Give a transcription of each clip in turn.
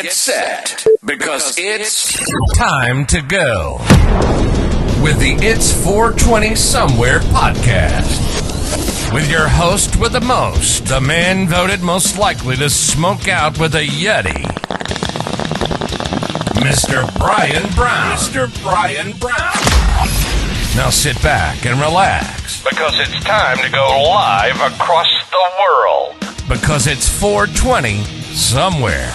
Get set, because it's time to go with the It's 420 Somewhere podcast. With your host with the most, the man voted most likely to smoke out with a Yeti, Mr. Brian Brown. Mr. Brian Brown. Now sit back and relax, because it's time to go live across the world. Because it's 420 Somewhere.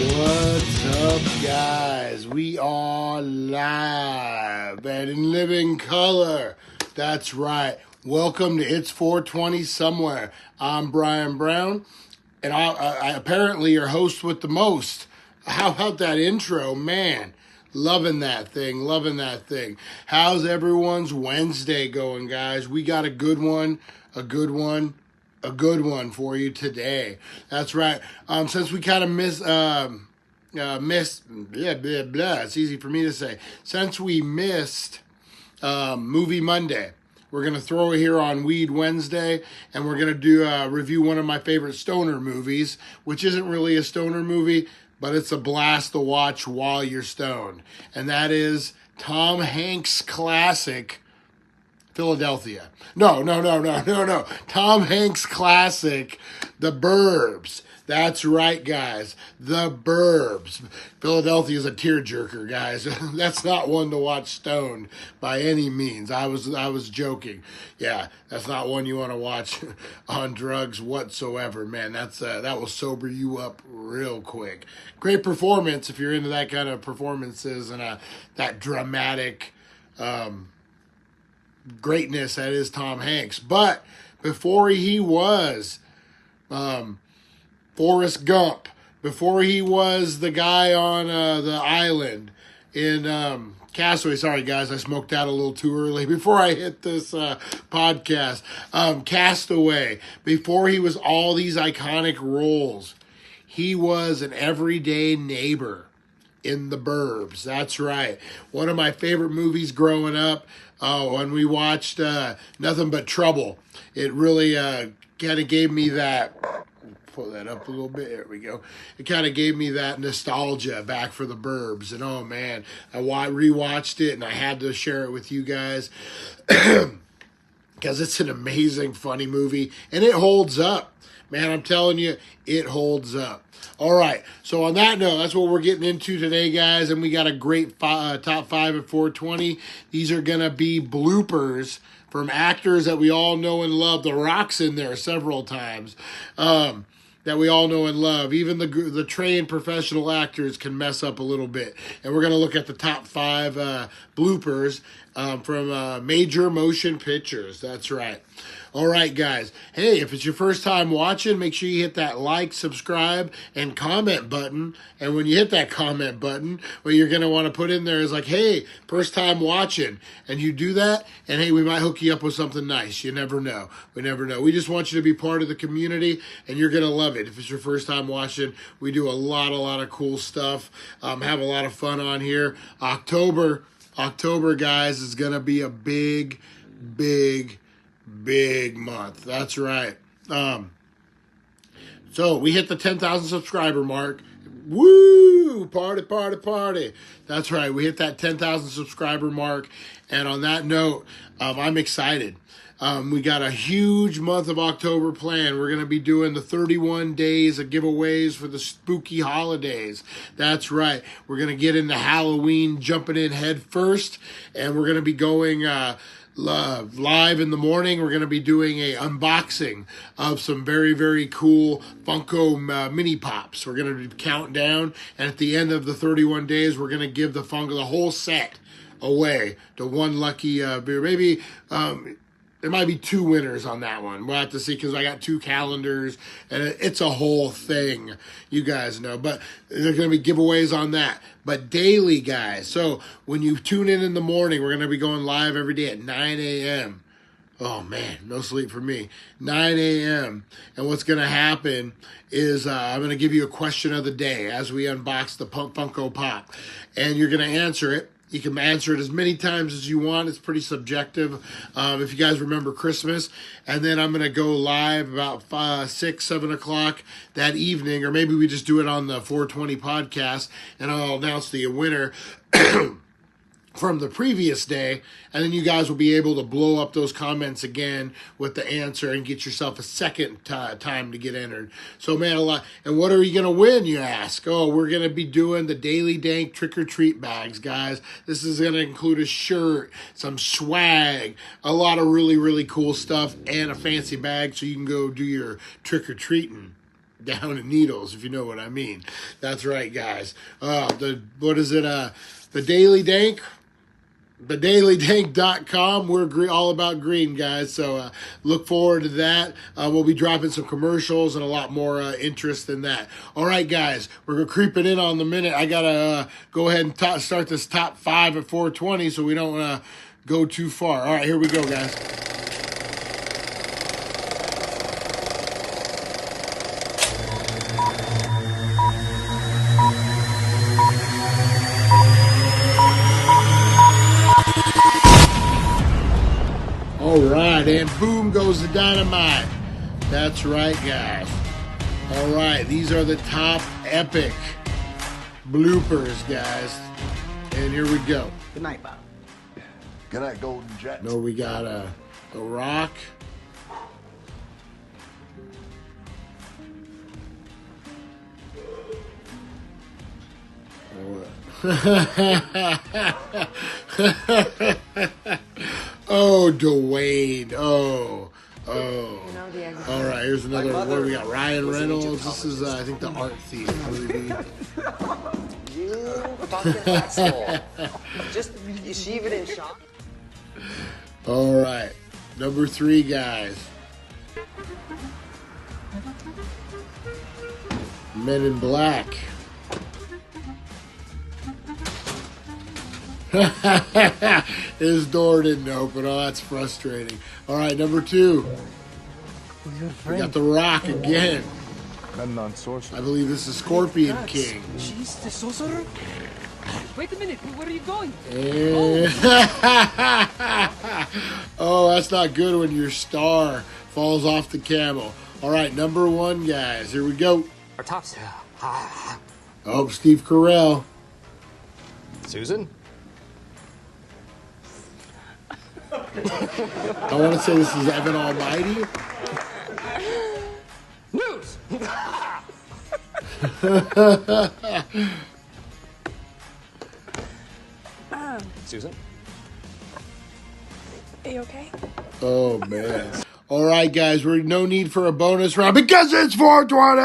What's up, guys? We are live and in living color. That's right. Welcome to It's 420 Somewhere. I'm Brian Brown, and I apparently your host with the most. How about that intro, man? Loving that thing. How's everyone's Wednesday going, guys? We got a good one for you today. That's right. Since we kind of missed, it's easy for me to say. Since we missed Movie Monday, we're going to throw it here on Weed Wednesday, and we're going to do review one of my favorite stoner movies, which isn't really a stoner movie, but it's a blast to watch while you're stoned. And that is Tom Hanks' classic, Philadelphia. No. Tom Hanks' classic, The Burbs. That's right, guys. The Burbs. Philadelphia is a tearjerker, guys. That's not one to watch stoned by any means. I was joking. Yeah, that's not one you want to watch on drugs whatsoever, man. That will sober you up real quick. Great performance if you're into that kind of performances and that dramatic greatness that is Tom Hanks. But before he was Forrest Gump, before he was the guy on the island in Castaway. Sorry, guys, I smoked out a little too early before I hit this podcast. Castaway, before he was all these iconic roles, he was an everyday neighbor in The Burbs. That's right. One of my favorite movies growing up, when we watched Nothing But Trouble. It really kind of gave me that... Pull that up a little bit. There we go. It kind of gave me that nostalgia back for The Burbs. And oh man, I rewatched it and I had to share it with you guys because it's an amazing, funny movie and it holds up. Man, I'm telling you, it holds up. All right. So on that note, that's what we're getting into today, guys. And we got a great top 5 at 420. These are going to be bloopers from actors that we all know and love. The Rock's in there several times. That we all know and love. Even the trained professional actors can mess up a little bit. And we're going to look at the top 5 bloopers from major motion pictures. That's right. All right, guys. Hey, if it's your first time watching, make sure you hit that like, subscribe, and comment button. And when you hit that comment button, what you're going to want to put in there is like, hey, first time watching. And you do that, and hey, we might hook you up with something nice. You never know. We never know. We just want you to be part of the community, and you're going to love it. If it's your first time watching, we do a lot of cool stuff. Have a lot of fun on here. October, guys, is going to be a big month. That's right. So we hit the 10,000 subscriber mark. Woo! Party. That's right. We hit that 10,000 subscriber mark. And on that note, I'm excited. We got a huge month of October planned. We're going to be doing the 31 days of giveaways for the spooky holidays. That's right. We're going to get into Halloween, jumping in head first. And we're going to be going... live in the morning. We're going to be doing a unboxing of some very cool Funko mini pops. We're going to count down, and at the end of the 31 days, we're going to give the whole set away to one lucky beer. Maybe there might be 2 winners on that one. We'll have to see because I got 2 calendars, and it's a whole thing, you guys know. But there's going to be giveaways on that. But daily, guys. So when you tune in the morning, we're going to be going live every day at 9 a.m. Oh, man, no sleep for me. 9 a.m. And what's going to happen is I'm going to give you a question of the day as we unbox the Funko Pop. And you're going to answer it You can answer it as many times as you want. It's pretty subjective. If you guys remember Christmas. And then I'm going to go live about 6, 7 o'clock that evening. Or maybe we just do it on the 420 podcast. And I'll announce the winner from the previous day, and then you guys will be able to blow up those comments again with the answer and get yourself a second time to get entered. So, man, a lot. And what are you going to win, you ask? Oh, we're going to be doing the Daily Dank trick-or-treat bags, guys. This is going to include a shirt, some swag, a lot of really, really cool stuff, and a fancy bag so you can go do your trick-or-treating down in Needles, if you know what I mean. That's right, guys. What is it? The Daily Dank? TheDailyDank.com. We're all about green, guys. So look forward to that. We'll be dropping some commercials and a lot more interest in that. All right, guys. We're creeping in on the minute. I got to go ahead and start this top 5 at 420 so we don't go too far. All right, here we go, guys. All right, and boom goes the dynamite. That's right, guys. All right, these are the top epic bloopers, guys. And here we go. Good night, Bob. Good night, Golden Jets. No, we got The Rock. Oh, Dwayne. Oh. All right, here's another one. What do we got? Ryan Reynolds. This is, I think, the art thief movie. You fucking asshole. Just, is she even in shock? All right. Number 3, guys. Men in Black. His door didn't open. Oh, that's frustrating. All right, number 2. We got The Rock again. I believe this is Scorpion King. She's the sorcerer? Wait a minute, where are you going? Oh, that's not good when your star falls off the camel. All right, number 1, guys. Here we go. Our tops. Oh, Steve Carell. Susan? I want to say this is Evan Almighty. News! Susan? Are you okay? Oh, man. All right, guys. We're no need for a bonus round because it's 420.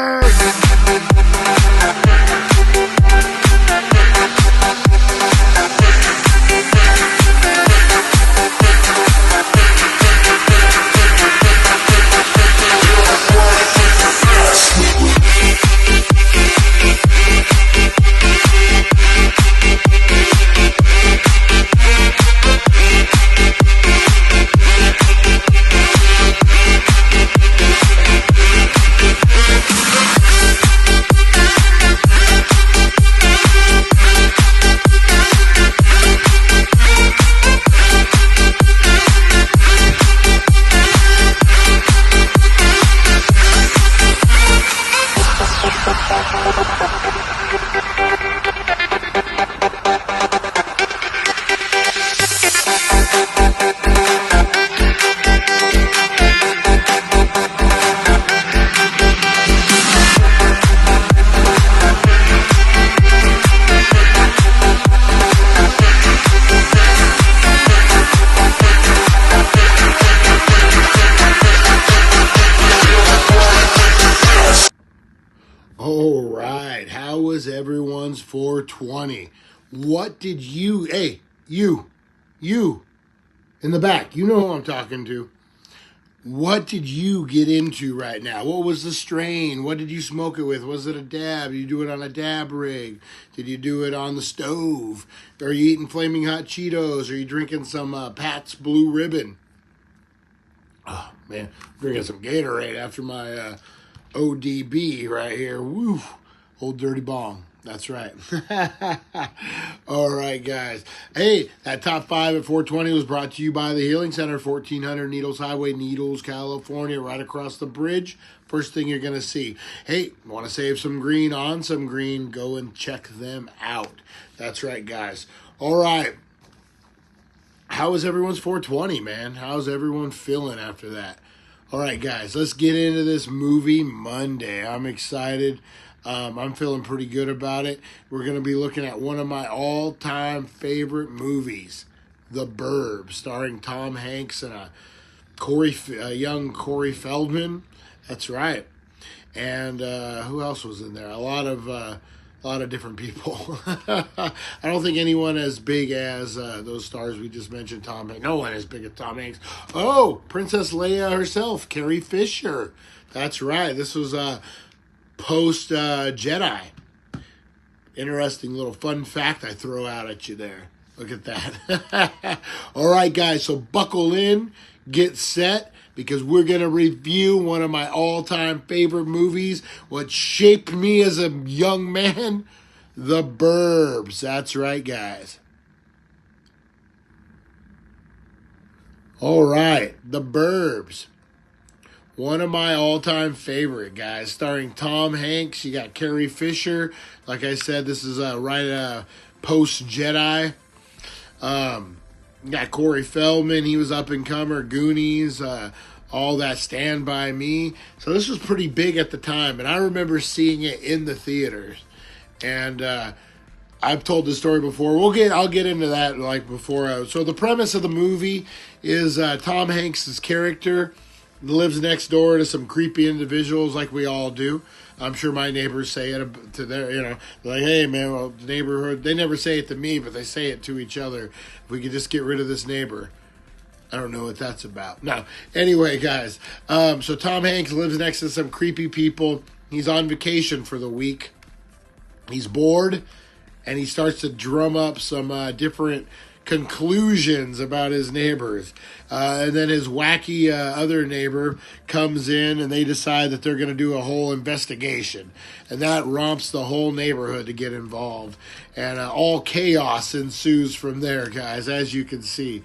All right. How was everyone's 420? What did you, hey, you in the back, you know who I'm talking to. What did you get into right now? What was the strain? What did you smoke it with? Was it a dab? Did you do it on a dab rig? Did you do it on the stove? Are you eating Flaming Hot Cheetos? Are you drinking some Pat's Blue Ribbon? Oh, man, I'm drinking some Gatorade after my ODB right here. Woo, old dirty bong. That's right. All right, guys. Hey, that top 5 at 420 was brought to you by the Healing Center, 1400 Needles Highway, Needles, California, right across the bridge. First thing you're going to see. Hey, want to save some green on some green? Go and check them out. That's right, guys. All right. How was everyone's 420, man? How's everyone feeling after that? All right, guys, let's get into this movie Monday. I'm excited. I'm feeling pretty good about it. We're going to be looking at one of my all-time favorite movies, The Burbs, starring Tom Hanks and a young Corey Feldman. That's right. And who else was in there? A lot of different people. I don't think anyone as big as those stars we just mentioned. No one as big as Tom Hanks. Oh, Princess Leia herself, Carrie Fisher. That's right. This was post Jedi. Interesting little fun fact I throw out at you there. Look at that. All right, guys. So buckle in, get set, because we're going to review one of my all-time favorite movies, what shaped me as a young man, The Burbs. That's right, guys. All right, The Burbs. One of my all-time favorite, guys. Starring Tom Hanks. You got Carrie Fisher. Like I said, this is right post-Jedi. You got Corey Feldman. He was up-and-comer. Goonies. All that, Stand By Me. So this was pretty big at the time. And I remember seeing it in the theaters. And I've told this story before. I'll get into that like before. So the premise of the movie is Tom Hanks' character lives next door to some creepy individuals like we all do. I'm sure my neighbors say it to their, like, hey, man, well, the neighborhood, they never say it to me, but they say it to each other. If we could just get rid of this neighbor. I don't know what that's about. No. Anyway, guys, so Tom Hanks lives next to some creepy people. He's on vacation for the week. He's bored, and he starts to drum up some different conclusions about his neighbors. And then his wacky other neighbor comes in, and they decide that they're going to do a whole investigation. And that romps the whole neighborhood to get involved. And all chaos ensues from there, guys, as you can see.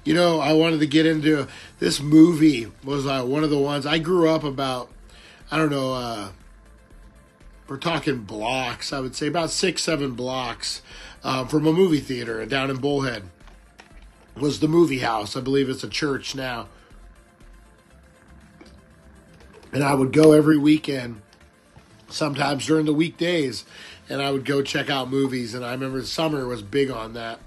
I wanted to get into this movie. Was one of the ones I grew up about, I don't know, we're talking blocks, I would say about 6-7 blocks from a movie theater down in Bullhead. Was the Movie House. I believe it's a church now. And I would go every weekend, sometimes during the weekdays, and I would go check out movies. And I remember summer was big on that.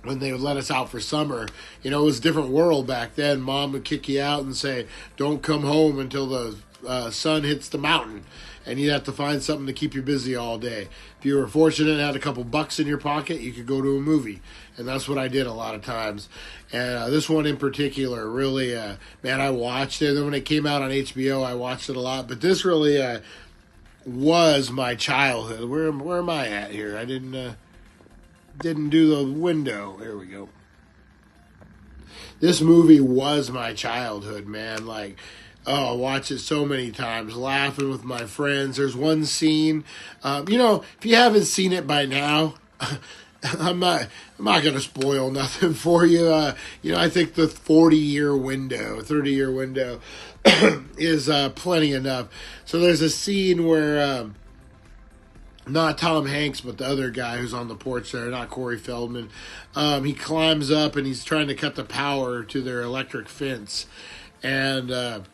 When they would let us out for summer, it was a different world back then. Mom would kick you out and say, don't come home until the sun hits the mountain. And you'd have to find something to keep you busy all day. If you were fortunate and had a couple bucks in your pocket, you could go to a movie. And that's what I did a lot of times. And this one in particular, really, man, I watched it. And then when it came out on HBO, I watched it a lot. But this really was my childhood. Where am I at here? I didn't do the window. There we go. This movie was my childhood, man. Like, oh, I watched it so many times, laughing with my friends. There's one scene, if you haven't seen it by now, I'm not going to spoil nothing for you. I think the 30-year window is plenty enough. So there's a scene where not Tom Hanks, but the other guy who's on the porch there, not Corey Feldman, he climbs up and he's trying to cut the power to their electric fence. And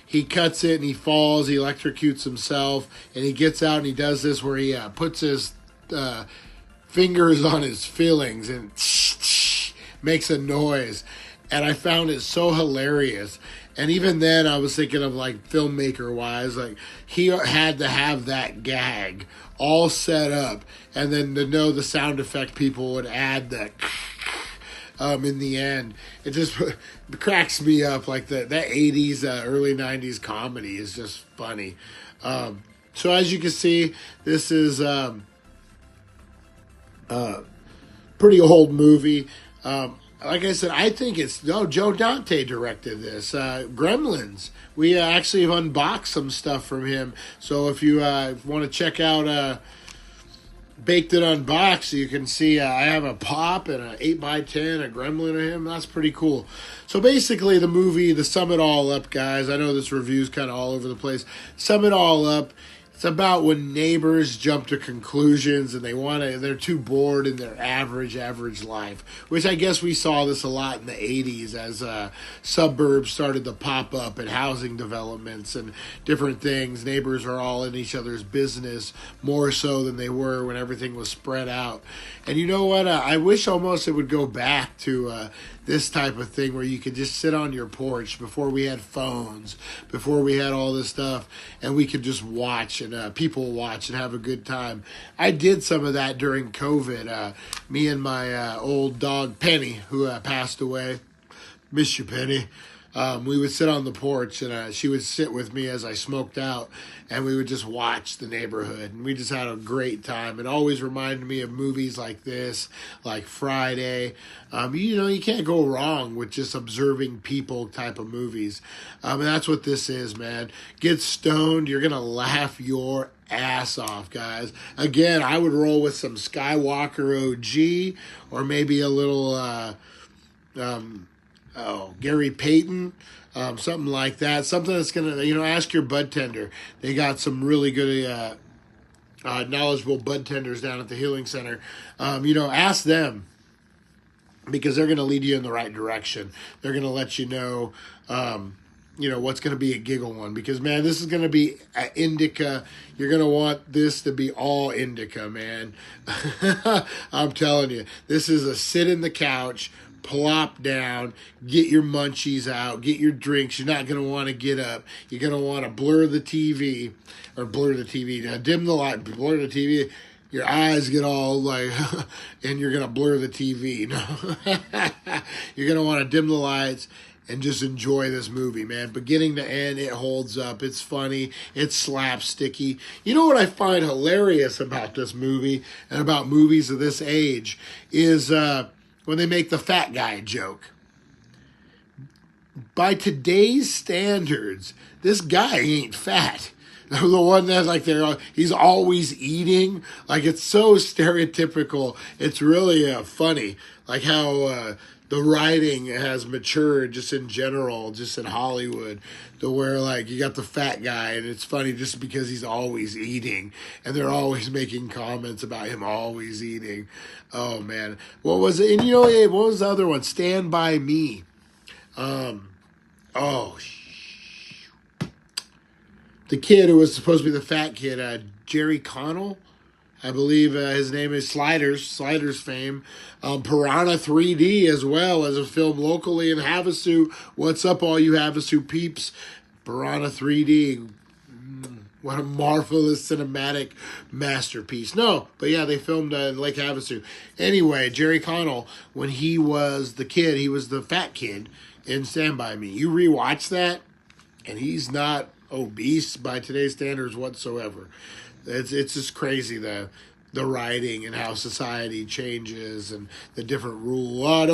he cuts it and he falls, he electrocutes himself, and he gets out and he does this where he puts his fingers on his fillings and makes a noise. And I found it so hilarious. And even then I was thinking of like filmmaker wise, like he had to have that gag all set up, and then to know the sound effect people would add that in the end. It just cracks me up. Like that 80s, early 90s comedy is just funny. So as you can see, this is pretty old movie. Like I said, I think Joe Dante directed this. Gremlins. We actually have unboxed some stuff from him. So if you want to check out Baked It Unboxed. You can see I have a Pop and an 8x10, a Gremlin of him. That's pretty cool. So basically the movie, to sum it all up, guys, I know this review's kind of all over the place. Sum it all up. It's about when neighbors jump to conclusions and they're too bored in their average life, which I guess we saw this a lot in the 80s as suburbs started to pop up and housing developments and different things. Neighbors are all in each other's business more so than they were when everything was spread out. And you know what? I wish almost it would go back to this type of thing where you could just sit on your porch before we had phones, before we had all this stuff, and we could just watch and people watch and have a good time. I did some of that during COVID. Me and my old dog Penny, who passed away. Miss you, Penny. We would sit on the porch and she would sit with me as I smoked out, and we would just watch the neighborhood, and we just had a great time. It always reminded me of movies like this, like Friday. You can't go wrong with just observing people type of movies. And that's what this is, man. Get stoned. You're going to laugh your ass off, guys. Again, I would roll with some Skywalker OG or maybe a little Gary Payton, something like that. Something that's going to, ask your bud tender. They got some really good, knowledgeable bud tenders down at the Healing Center. Ask them because they're going to lead you in the right direction. They're going to let you know, what's going to be a giggle one. Because, man, this is going to be indica. You're going to want this to be all indica, man. I'm telling you. This is a sit in the couch, plop down, get your munchies out, get your drinks. You're not going to want to get up. You're going to want to dim the light, blur the TV. Your eyes get all like, and you're going to blur the TV. No. You're going to want to dim the lights and just enjoy this movie, man. Beginning to end, it holds up. It's funny. It's slapsticky. You know what I find hilarious about this movie and about movies of this age is when they make the fat guy joke. By today's standards, this guy ain't fat. The one that he's always eating. Like, it's so stereotypical. It's really funny. Like how the writing has matured just in general, just in Hollywood, to where you got the fat guy and it's funny just because he's always eating and they're always making comments about him always eating. Oh man. What was it? And what was the other one? Stand By Me. The kid who was supposed to be the fat kid, Jerry Connell, I believe his name is Sliders fame. Piranha 3D as well as a film locally in Havasu. What's up, all you Havasu peeps? Piranha 3D. What a marvelous cinematic masterpiece. No, but yeah, they filmed in Lake Havasu. Anyway, Jerry Connell, when he was the kid, he was the fat kid in Stand By Me. You rewatch that, and he's not obese by today's standards whatsoever. It's just crazy the writing and how society changes and the different rules. Oh,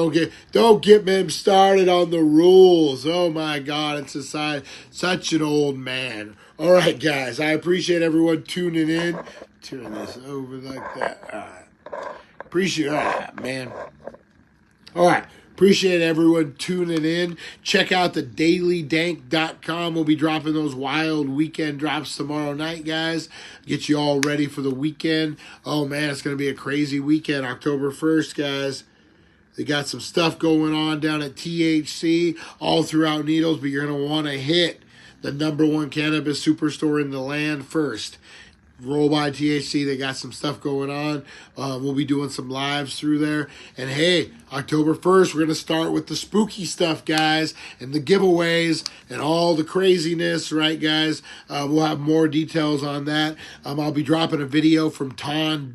don't get me started on the rules. Oh my God, it's society. Such an old man. All right, guys, I appreciate everyone tuning in. Turn this over like that. All right. Appreciate man. All right. Appreciate everyone tuning in. Check out the dailydank.com. We'll be dropping those wild weekend drops tomorrow night, guys. Get you all ready for the weekend. Oh, man, it's going to be a crazy weekend. October 1st, guys. They got some stuff going on down at THC all throughout Needles, but you're going to want to hit the #1 cannabis superstore in the land first. Roll by THC. They got some stuff going on. We'll be doing some lives through there. And hey, October 1st, we're going to start with the spooky stuff, guys, and the giveaways and all the craziness, right, guys? We'll have more details on that. I'll be dropping a video from Tom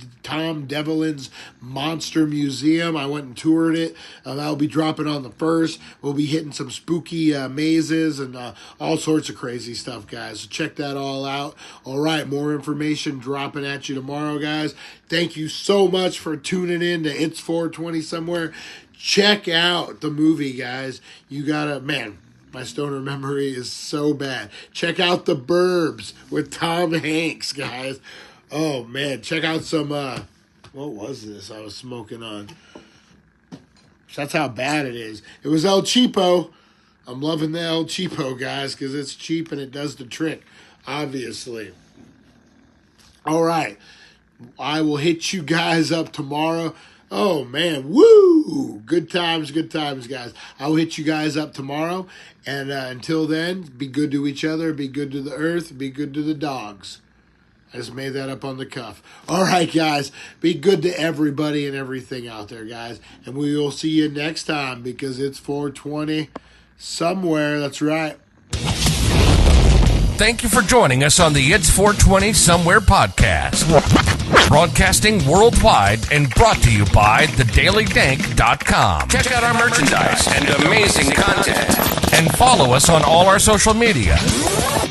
Devlin's Monster Museum. I went and toured it. That'll be dropping on the 1st. We'll be hitting some spooky mazes and all sorts of crazy stuff, guys. So check that all out. All right, more information dropping at you tomorrow, guys. Thank you so much for tuning in to It's 420 Somewhere. Check out the movie, guys. You gotta, man, my stoner memory is so bad. Check out the Burbs with Tom Hanks, guys. Oh man, check out some What was this I was smoking on? That's how bad it is. It was El Cheapo. I'm loving the El Cheapo, guys, because it's cheap and it does the trick, obviously. All right. I will hit you guys up tomorrow. Oh, man. Woo! Good times, guys. I will hit you guys up tomorrow. And until then, be good to each other. Be good to the earth. Be good to the dogs. I just made that up on the cuff. All right, guys. Be good to everybody and everything out there, guys. And we will see you next time because it's 420 somewhere. That's right. Thank you for joining us on the It's 420 Somewhere podcast. Broadcasting worldwide and brought to you by thedailydank.com. Check out our merchandise and amazing content. And follow us on all our social media.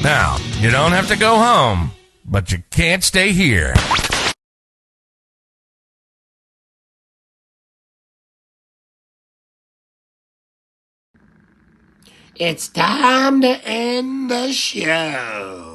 Now, you don't have to go home, but you can't stay here. It's time to end the show.